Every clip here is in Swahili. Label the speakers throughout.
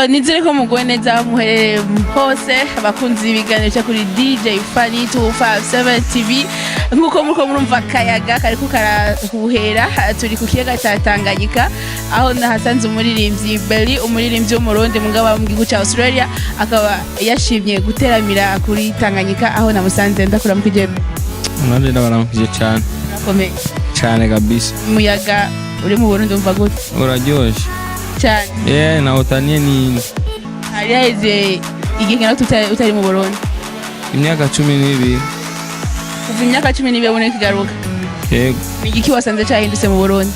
Speaker 1: So nizere ko mugwe neza muherere hose abakunzi ibiganiro kuri DJ Fanny 257 TV nkuko murumva kayaga kariko karahuhera turi ku kiyaga cya Tanganyika aho nahasanze umuririmbyi Belly umuririmbyi w'umurundi mugaba mu gihugu cya Australia akaba yashimye guteramira kuri Tanganyika aho namusanze ndakura mu kijebe
Speaker 2: nande ndabaramukije cyane
Speaker 1: nakomeye
Speaker 2: cyane kabisa
Speaker 1: muyaga uri mu Burundi umva gute
Speaker 2: uraryoshye
Speaker 1: cyane
Speaker 2: na utaniye ni
Speaker 1: arize igikina utari mu Burundi
Speaker 2: imyaka 12
Speaker 1: kuva imyaka 12 ubone kigaruka
Speaker 2: yego
Speaker 1: igiki wasanze cyahindutse mu Burundi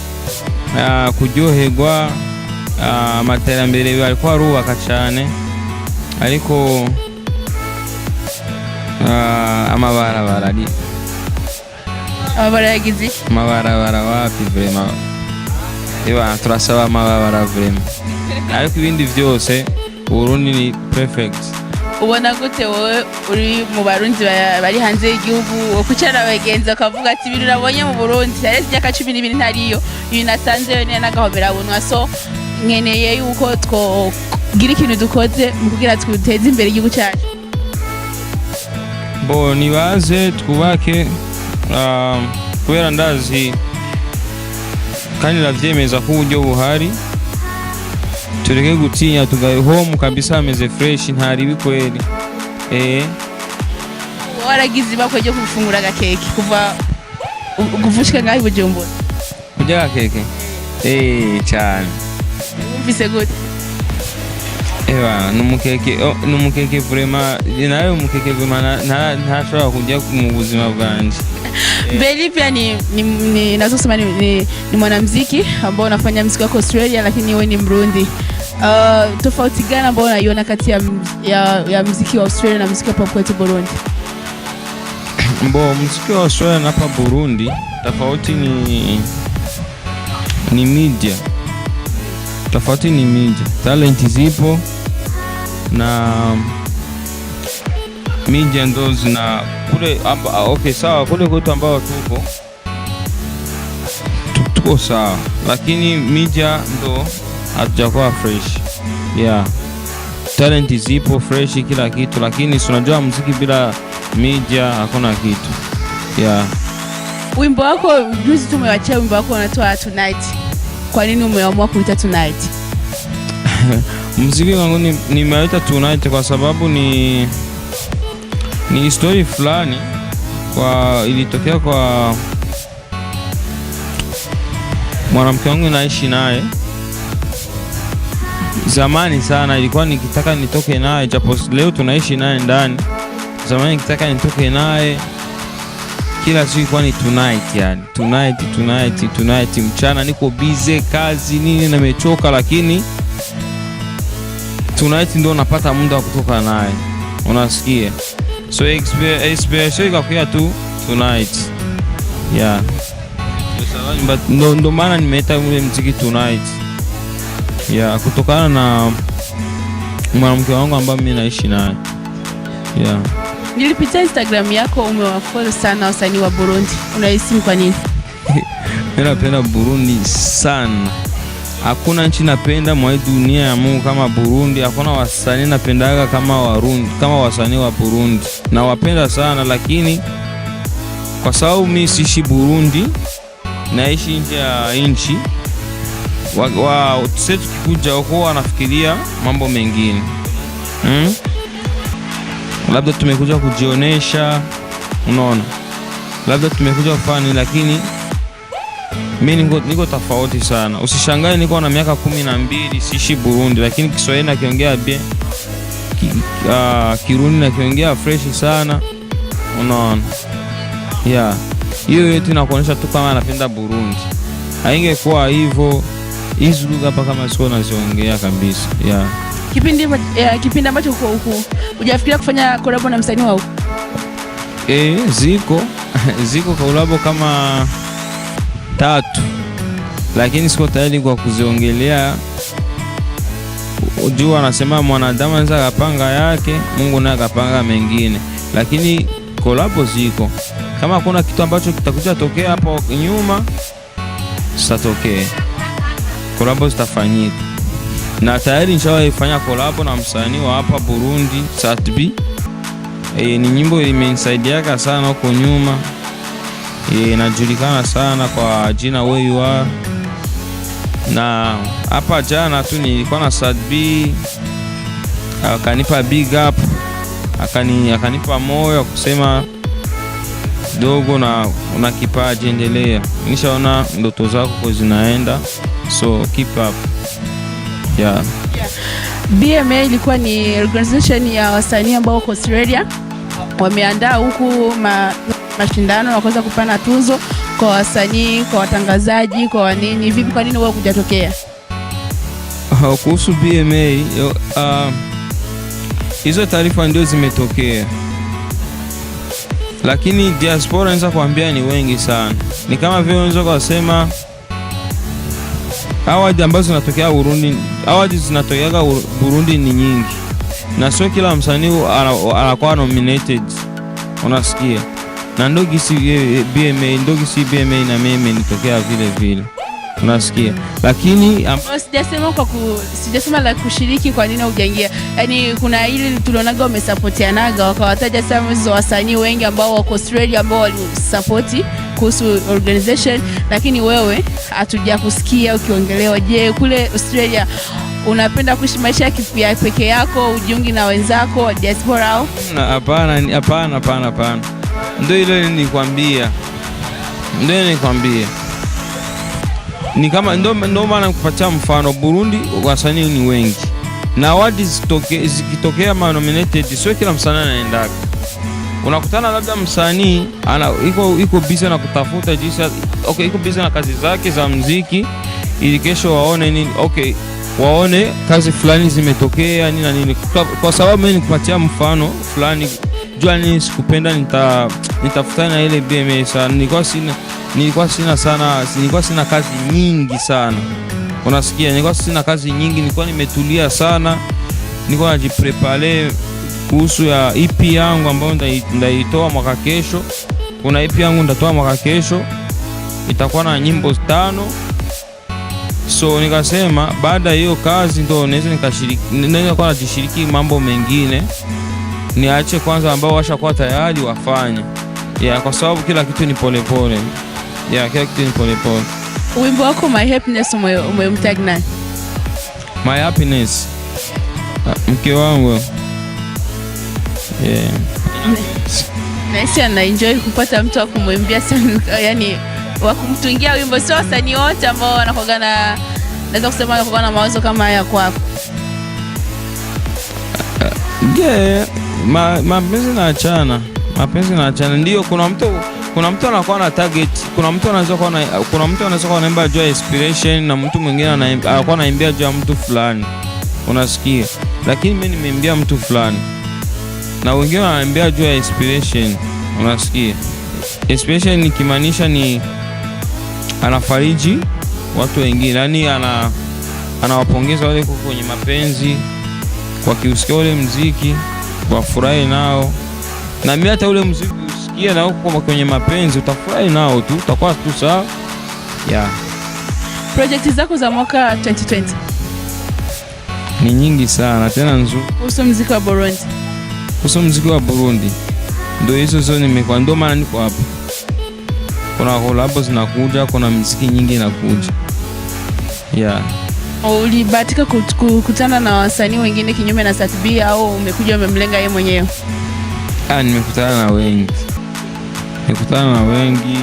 Speaker 2: kuryoherwa amaterambere bari ko arubaka cyane ariko amabarabara
Speaker 1: yagize
Speaker 2: amabarabara wapi vraiment turasaba amabara vraiment ariko ibindi byose Burundi ni perfect.
Speaker 1: Ubona gute wowe uri mu barundi bari hanze y'igihugu kucara abagenzi akavuga ati ibintu nabonye mu Burundi yareze imyaka 12 ntariyo ibintu nasanze ne nagahobera bunwa so nkeneye yuko twogira ikintu dukoze mu kugira twiteze imbere igihugu cyacu
Speaker 2: bo nibaze twubake kubera ndazi kandi navyemeza ko uburyo buhari tureke gutinya tugaye home kabisa ameze fresh ntari bikweli
Speaker 1: waragize bakwe cyo gufungura agakeke kuva guvushika ngaho Bujumbura
Speaker 2: kujya agakeke cyane
Speaker 1: umvise gute
Speaker 2: numukeke vraiment nawe umukeke vraiment ntashobora kujya mu buzima bwanje
Speaker 1: Belly pia ni nazosema ni mwanamuziki ambao unafanya muziki wa Australia lakini wewe ni Mrundi. Tofauti gani ambao unaiona kati ya muziki wa Australia na muziki wa hapa kwetu Burundi?
Speaker 2: Muziki wa Australia na hapa Burundi tofauti ni media. Tofauti ni media. Talent zipo na media ndo zina kule okay sawa kule kwetu ambao tuko sawa lakini media ndo hatujakuwa fresh talent zipo fresh kila kitu lakini tunajua muziki bila media hakuna kitu
Speaker 1: Wimbo wako juzi tumewachia wimbo wako unatoa Tonight, kwa nini umeamua kuita Tonight?
Speaker 2: Muziki wangu nimeita Tonight kwa sababu ni story fulani ilitokea kwa mwanamke wangu naishi naye zamani sana. Ilikuwa nikitaka nitoke naye japo leo tunaishi naye ndani. Zamani nikitaka nitoke naye kila siku ilikuwa ni Tonight, yani tonight mchana niko busy kazi nini nimechoka, lakini Tonight ndio napata muda wa kutoka naye, unasikia. So experience ikakuwa tu Tonight but ndo maana nimeita ule muziki Tonight kutokana na mwanamke wangu ambaye mimi naishi naye
Speaker 1: Nilipitia Instagram yako umewafollow sana wasanii wa Burundi, unahisi kwa nini?
Speaker 2: Mimi napenda Burundi sana. Hakuna nchi napenda mwa dunia ya Mungu kama Burundi. Hakuna wasanii napendaga kama wasanii wa Burundi. Na wapenda sana, lakini kwa sababu mimi siishi Burundi, naishi nje ya nchi, sisi tukikuja huko wanafikiria mambo mengine. Labda tumekuja kujionesha, unaona. Labda tumekuja kufanya, lakini mimi niko tofauti sana. Usishangae niko na miaka 12 siishi Burundi, lakini Kiswahili nakiongea bien. Kirundi nakiongea fresh sana. Unaona? Hiyo yote inakuonyesha tu kama napenda Burundi. Haingekuwa hivyo hizo lugha hapa kama sio naziongea kabisa.
Speaker 1: Kipindi ambacho uko huko hujafikiria kufanya collab na msanii wao?
Speaker 2: Ziko collab kama 3, lakini siko tayari kwa kuziongelea. Ujua anasema mwanadamu anaweza kupanga yake, Mungu naye akapanga mengine, lakini collab ziko. Kama kuna kitu ambacho kitakuja tokea hapo nyuma, sitatokea. Collab zitafanyika. na tayari nishawahi fanya collab na msanii wa hapa Burundi Satbi. Ni nyimbo imenisaidia sana huko nyuma. Inajulikana sana kwa jina Where You Are. Na hapa jana tu nilikuwa na Satbi, akanipa big up, akanipa moyo kusema dogo na una kipaji, endelea. Nishaona ndoto zako zinaenda, so keep up. Yeah.
Speaker 1: BMA ilikuwa ni organization ya wasanii ambao wako Australia. Wameandaa huku mashindano na kuweza kupana tuzo kwa wasanii, kwa watangazaji, kwa wanini. Vipi, kwa nini wewe hujatokea?
Speaker 2: Kuhusu BMA, hizo taarifa ndio zimetokea. Lakini diaspora naweza kuambia ni wengi sana. Ni kama vile unaweza kusema awadi ambazo zinatokea Burundi, awadi zinatokea Burundi ni nyingi. Na sio kila msanii anakuwa nominated. Unasikia? Na ndogi si BMA na mimi nitokea vile vile. Unasikia? Lakini
Speaker 1: sijasema la kushiriki kwa nini hujaingia. Yaani kuna ile tulionaga umesapotianaga wakawataja sana wasanii wengi ambao wako Australia ambao walisupport kuhusu organization, lakini wewe hatujakusikia ukiongelewa. Je, kule Australia unapenda kuishi maisha ya peke yako, ujiungi na wenzako diaspora au?
Speaker 2: Hapana. Ndio ile nilikwambia. Ni kama ndio maana nikupatia mfano, Burundi wasanii ni wengi. Na awadi zikitokea nominated, sio kila msanii anaenda. Unakutana labda msanii iko busy na kutafuta jinsi, iko busy na kazi zake za muziki, ili kesho waone nini, waone kazi fulani zimetokea nini na nini. Kwa sababu mimi nikupatia mfano fulani, jua nini sikupenda nitafutana na ile BMA sana. Nilikuwa sina kazi nyingi sana. Unasikia? Nilikuwa sina kazi nyingi, nilikuwa nimetulia sana. Nilikuwa najiprepare kuhusu ya EP yangu ambayo ndaitoa mwaka kesho. Kuna EP yangu ndatoa mwaka kesho, itakuwa na nyimbo 5. So nikasema baada ya hiyo kazi ndo naweza kwa najishiriki mambo mengine. Niache kwanza ambao washakuwa tayari wafanye. Kwa sababu kila kitu ni polepole. Kila kitu ni polepole.
Speaker 1: Wimbo wako My Happiness umemtag nani?
Speaker 2: My Happiness, mke wangu.
Speaker 1: Naisi ana enjoy kupata mtu wa kumwimbia sana, yani wa kumtungia wimbo. Sio wasanii wote ambao wanakuwa naweza kusema wanakuwa na mawazo kama haya kwako.
Speaker 2: Mapenzi na achana. Ndio kuna mtu anakuwa na target, kuna mtu anaweza kuwa anaimba juu ya inspiration na mtu mwingine anakuwa anaimbia juu ya mtu fulani. Unasikia? Lakini mimi nimeimbia mtu fulani na wengine wanaimbia juu ya inspiration. Unasikia? Inspiration nikimaanisha ni anafariji watu wengine, yani anawapongeza wale kwenye mapenzi, wakiusikia ule muziki wafurahi nao. Na mimi hata ule muziki usikie na uko kwenye mapenzi utafurahi nao tu, utakuwa tu sawa.
Speaker 1: Project zako za mwaka 2020
Speaker 2: ni nyingi sana tena nzuri.
Speaker 1: Kuhusu
Speaker 2: muziki wa Burundi ndio hizo zote nimekuwa, ndio maana niko hapa. Kuna collab zinakuja, kuna muziki nyingi inakuja.
Speaker 1: Ulibahatika kukutana na wasanii wengine kinyume na Satbi au umekuja umemlenga yeye mwenyewe?
Speaker 2: Nimekutana na wengi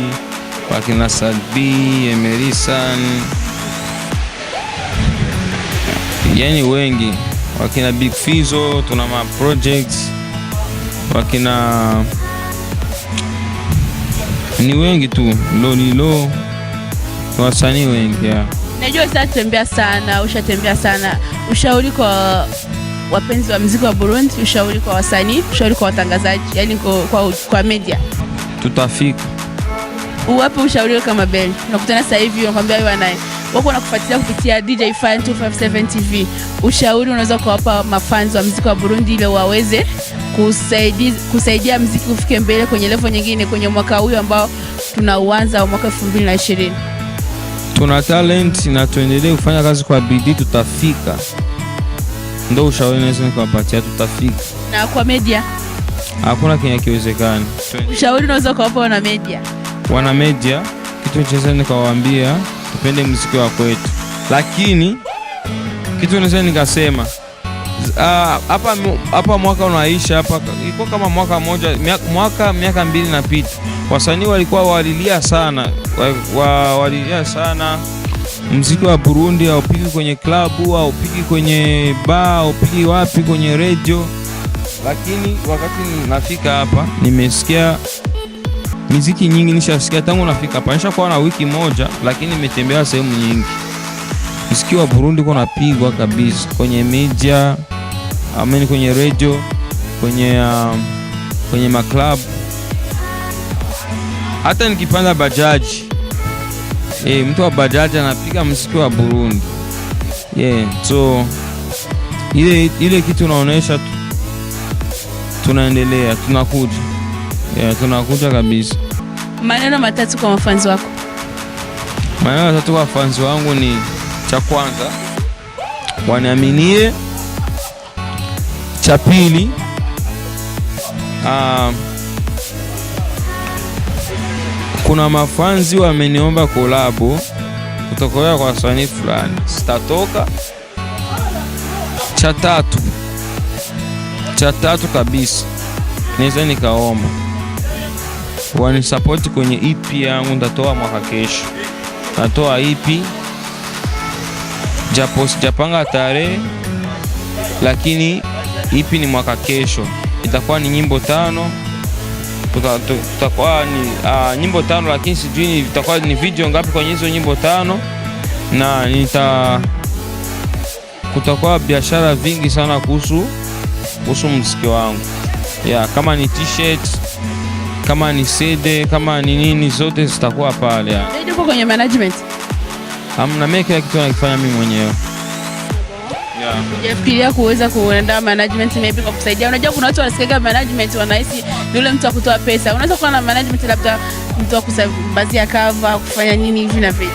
Speaker 2: wakina Satbi, Emerson, yani wengi, wakina Big Fizo, tuna ma projects, wakina ni wengi tu, Lolilo, wasanii wengi.
Speaker 1: Najua ushatembea sana. Ushauri kwa wapenzi wa muziki wa Burundi, ushauri kwa wasanii, ushauri kwa watangazaji, yani kwa media.
Speaker 2: Tutafika.
Speaker 1: Uwape ushauri kama Bell. Unakutana sasa hivi unakwambia wewe naye wako wanakufuatilia kupitia DJ Fan 257 TV. Ushauri unaweza kuwapa mafans wa muziki wa Burundi ili waweze kusaidia muziki ufike mbele kwenye level nyingine kwenye mwaka huu ambao tunauanza mwaka 2020.
Speaker 2: Tuna talent na tuendelee kufanya kazi kwa bidii, tutafika. Ndio ushauri naweza nikawapatia, tutafika.
Speaker 1: Na kwa media
Speaker 2: hakuna kenye kiwezekani.
Speaker 1: Ushauri unaweza kuwapa wana media? Wana
Speaker 2: media, kitu cheza nikawaambia tupende muziki wa kwetu, lakini kitu naweza nikasema hapa mwaka unaisha hapa, iko kama mwaka moja, miaka 2 inapita, wasanii walikuwa walilia sana, walilia sana muziki wa Burundi, haupigi kwenye klabu, haupigi kwenye bar, haupigi wapi kwenye radio. Lakini wakati nafika hapa nimesikia muziki nyingi, nishasikia tangu nafika hapa, nishakuwa na wiki moja, lakini nimetembea sehemu nyingi, muziki wa Burundi uko napigwa kabisa kwenye media, kwenye radio, kwenye maklub. Hata nikipanda bajaji, mtu wa bajaji anapiga muziki wa Burundi. So ile kitu unaonesha tunaendelea, tunakuja kabisa.
Speaker 1: Maneno matatu kwa mafanzi wako.
Speaker 2: Maneno matatu kwa mafanzi wangu ni, cha kwanza, waniaminie. Cha pili, kuna mafanzi wameniomba kolabo kutoka kwa wasanii fulani, sitatoka. Cha tatu kabisa, naweza nikaomba wanisapoti kwenye EP yangu, ndatoa mwaka kesho. Natoa EP, japo sijapanga tarehe, lakini EP ni mwaka kesho. Itakuwa ni nyimbo 5. Tutakuwa ni nyimbo 5, lakini sijui itakuwa ni video ngapi kwenye hizo nyimbo 5. Na kutakuwa biashara vingi sana kuhusu muziki wangu. Kama ni t-shirt, kama ni CD, kama ni nini, zote zitakuwa pale.
Speaker 1: Uko kwenye management?
Speaker 2: Na mimi kila kitu nakifanya mimi mwenyewe.
Speaker 1: Unafikiria kuweza kuandaa management maybe kwa kusaidia? Unajua kuna watu wanasikia management wanahisi ni yule mtu wa kutoa pesa. Unaweza kuwa na management, labda mtu wa kusambazia cover, kufanya nini hivi na vile?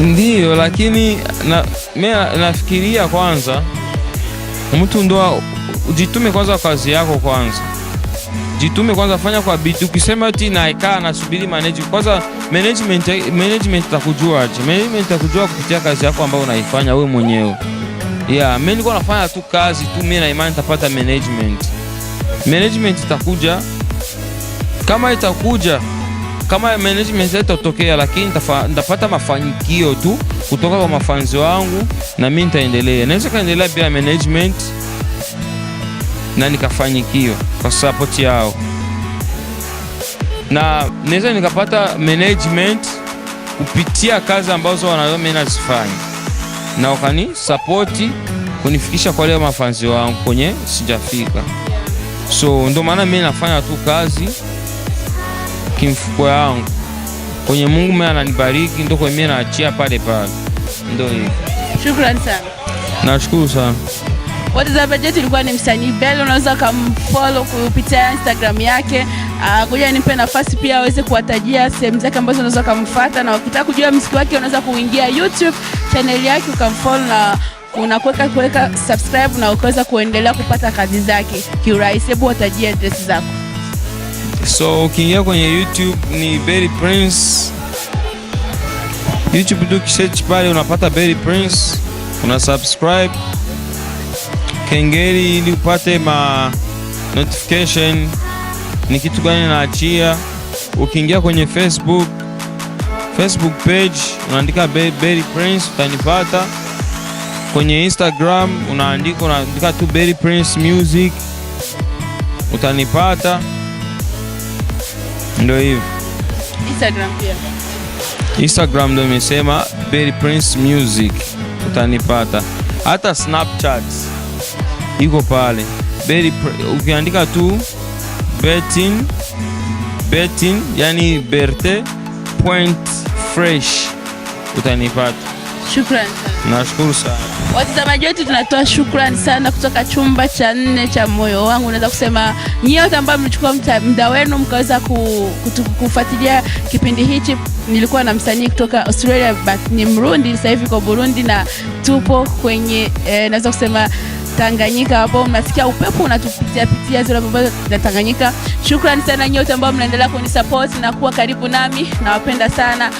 Speaker 2: Ndio, lakini mimi nafikiria kwanza mtu ndo ujitume kwanza kazi yako kwanza. Jitume kwanza, fanya kwa bidii. Ukisema ati naikaa nasubiri management, kwanza management itakujua aje? Management itakujua kupitia kazi yako ambayo unaifanya wewe mwenyewe. Mimi niko nafanya tu kazi tu, mimi na imani nitapata management. Management itakuja kama management itatokea, lakini nitapata mafanikio tu kutoka kwa mafanzi wangu, na mimi nitaendelea. Naweza kaendelea bila management na nikafanikiwa kwa support yao, na naweza nikapata management kupitia kazi ambazo wanaona mimi nazifanya, na wakani support kunifikisha kwa leo mafanzi wangu kwenye sijafika. So ndio maana mimi nafanya tu kazi kimfuko yangu, kwenye Mungu mimi ananibariki, ndio kwa mimi naachia pale. Ndio hivi.
Speaker 1: Shukrani sana.
Speaker 2: Nashukuru sana.
Speaker 1: Watazamaji wetu, ilikuwa ni msanii Belly. Unaweza kumfollow kupitia Instagram yake. Ngoja nipe nafasi pia aweze kuwatajia sehemu zake ambazo unaweza kumfuata, na ukitaka kujua muziki wake unaweza kuingia YouTube channel yake ukamfollow, na kuweka subscribe, na ukaweza kuendelea kupata kazi zake kiurahisi. Hebu watajie address zako.
Speaker 2: So ukiingia kwenye YouTube ni Belly Prince. YouTube tu search pale unapata Belly Prince, una subscribe kengele ili upate notification ni kitu gani naachia. Ukiingia kwenye Facebook page unaandika Belly Prince utanipata. Kwenye Instagram unaandika tu Belly Prince Music utanipata. Ndio hivyo. Instagram ndio nimesema Belly Prince Music utanipata. Hata Snapchat iko pale. Ukiandika tu Betting yani Berte.fresh utanipata.
Speaker 1: Shukrani.
Speaker 2: Nashukuru sana.
Speaker 1: Watazamaji wetu, tunatoa shukrani sana kutoka chumba cha 4 cha moyo wangu. Naweza kusema nyinyi wote ambao mlichukua muda wenu mkaweza kufuatilia kipindi hichi nilikuwa na msanii kutoka Australia but ni Mrundi, sasa hivi kwa Burundi, na tupo kwenye naweza kusema Tanganyika, hapo mnasikia upepo unatupitia pitia zile mambo za Tanganyika. Shukrani sana nyote ambao mnaendelea kunisupport na kuwa karibu nami, nawapenda sana.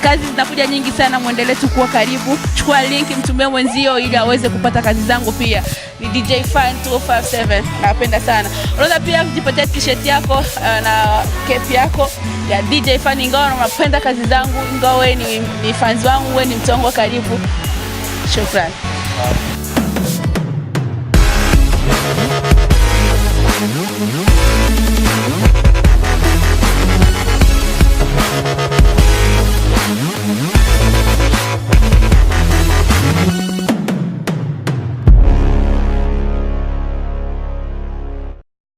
Speaker 1: Kazi zinakuja nyingi sana, muendelee tu kuwa karibu. Chukua link mtumie mwenzio ili aweze kupata kazi zangu pia. Ni DJ Fan 257. Nawapenda sana. Unaweza pia kujipatia t-shirt yako na cap yako ya DJ Fan, ingawa unapenda kazi zangu, ingawa wewe ni fans wangu, wewe ni mtu wangu karibu. Shukrani.